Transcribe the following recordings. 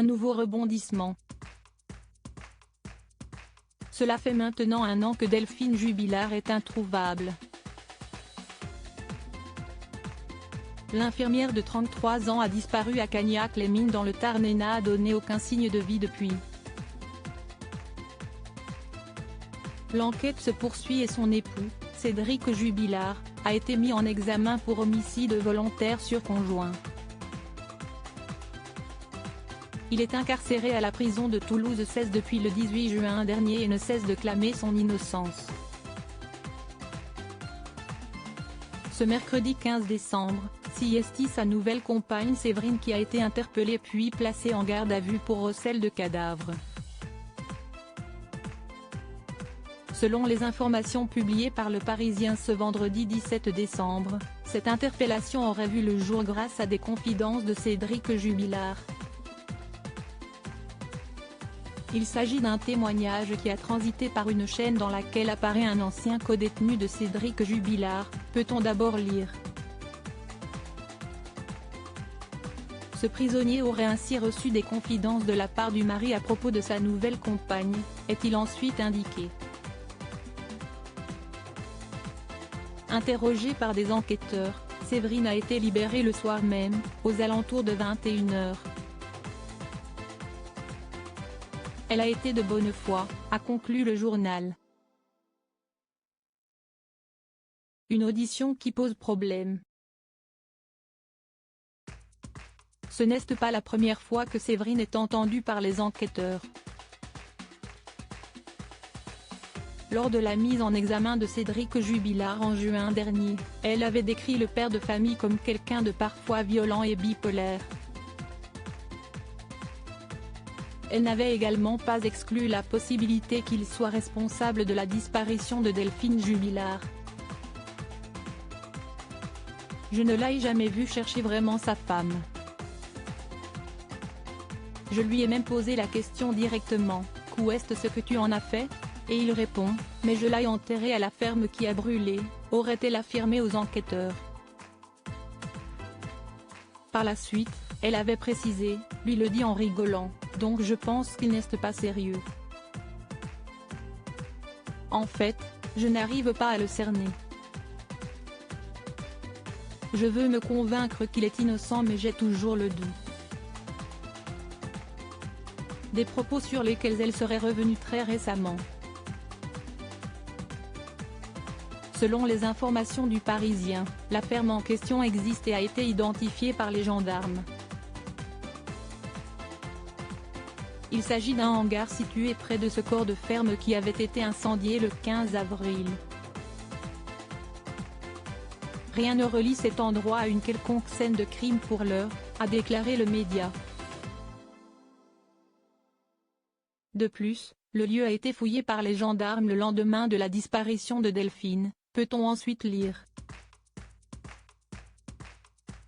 un nouveau rebondissement. Cela fait maintenant 1 an que Delphine Jubilard est introuvable. L'infirmière de 33 ans a disparu à Cagnac-les-Mines dans le Tarn et n'a donné aucun signe de vie depuis. L'enquête se poursuit et son époux, Cédric Jubilard, a été mis en examen pour homicide volontaire sur conjoint. Il est incarcéré à la prison de Toulouse 16 depuis le 18 juin dernier et ne cesse de clamer son innocence. Ce mercredi 15 décembre, CST sa nouvelle compagne Séverine qui a été interpellée puis placée en garde à vue pour recel de cadavres. Selon les informations publiées par Le Parisien ce vendredi 17 décembre, cette interpellation aurait vu le jour grâce à des confidences de Cédric Jubilard. Il s'agit d'un témoignage qui a transité par une chaîne dans laquelle apparaît un ancien codétenu de Cédric Jubilard, peut-on d'abord lire. Ce prisonnier aurait ainsi reçu des confidences de la part du mari à propos de sa nouvelle compagne, est-il ensuite indiqué. Interrogée par des enquêteurs, Séverine a été libérée le soir même, aux alentours de 21 h. Elle a été de bonne foi, a conclu le journal. Une audition qui pose problème. Ce n'est pas la première fois que Séverine est entendue par les enquêteurs. Lors de la mise en examen de Cédric Jubilard en juin dernier, elle avait décrit le père de famille comme quelqu'un de parfois violent et bipolaire. Elle n'avait également pas exclu la possibilité qu'il soit responsable de la disparition de Delphine Jubilard. Je ne l'ai jamais vu chercher vraiment sa femme. Je lui ai même posé la question directement, « Où est-ce ce que tu en as fait ?» Et il répond, « Mais je l'ai enterré à la ferme qui a brûlé », aurait-elle affirmé aux enquêteurs. Par la suite, elle avait précisé, lui le dit en rigolant, « Donc je pense qu'il n'est pas sérieux. En fait, je n'arrive pas à le cerner. Je veux me convaincre qu'il est innocent mais j'ai toujours le doute. » Des propos sur lesquels elle serait revenue très récemment. Selon les informations du Parisien, la ferme en question existe et a été identifiée par les gendarmes. Il s'agit d'un hangar situé près de ce corps de ferme qui avait été incendié le 15 avril. Rien ne relie cet endroit à une quelconque scène de crime pour l'heure, a déclaré le média. De plus, le lieu a été fouillé par les gendarmes le lendemain de la disparition de Delphine, peut-on ensuite lire.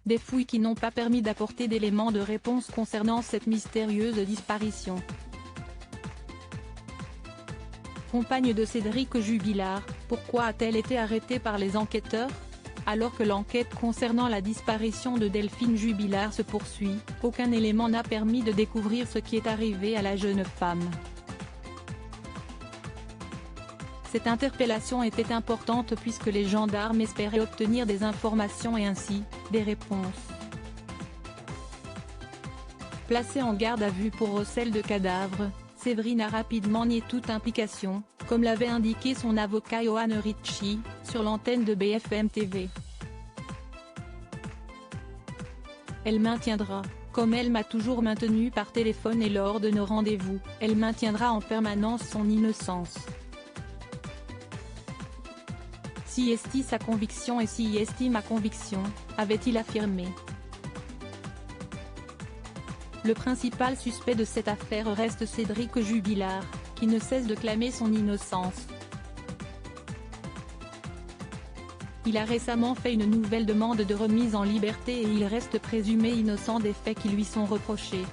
Des fouilles qui n'ont pas permis d'apporter d'éléments de réponse concernant cette mystérieuse disparition. Compagne de Cédric Jubilard, pourquoi a-t-elle été arrêtée par les enquêteurs ? Alors que l'enquête concernant la disparition de Delphine Jubilard se poursuit, aucun élément n'a permis de découvrir ce qui est arrivé à la jeune femme. Cette interpellation était importante puisque les gendarmes espéraient obtenir des informations et ainsi, des réponses. Placée en garde à vue pour recel de cadavres, Séverine a rapidement nié toute implication, comme l'avait indiqué son avocat Johan Ricci, sur l'antenne de BFM TV. Elle maintiendra, comme elle m'a toujours maintenu par téléphone et lors de nos rendez-vous, elle maintiendra en permanence son innocence. CST sa conviction et CST ma conviction, avait-il affirmé. Le principal suspect de cette affaire reste Cédric Jubilard, qui ne cesse de clamer son innocence. Il a récemment fait une nouvelle demande de remise en liberté et il reste présumé innocent des faits qui lui sont reprochés.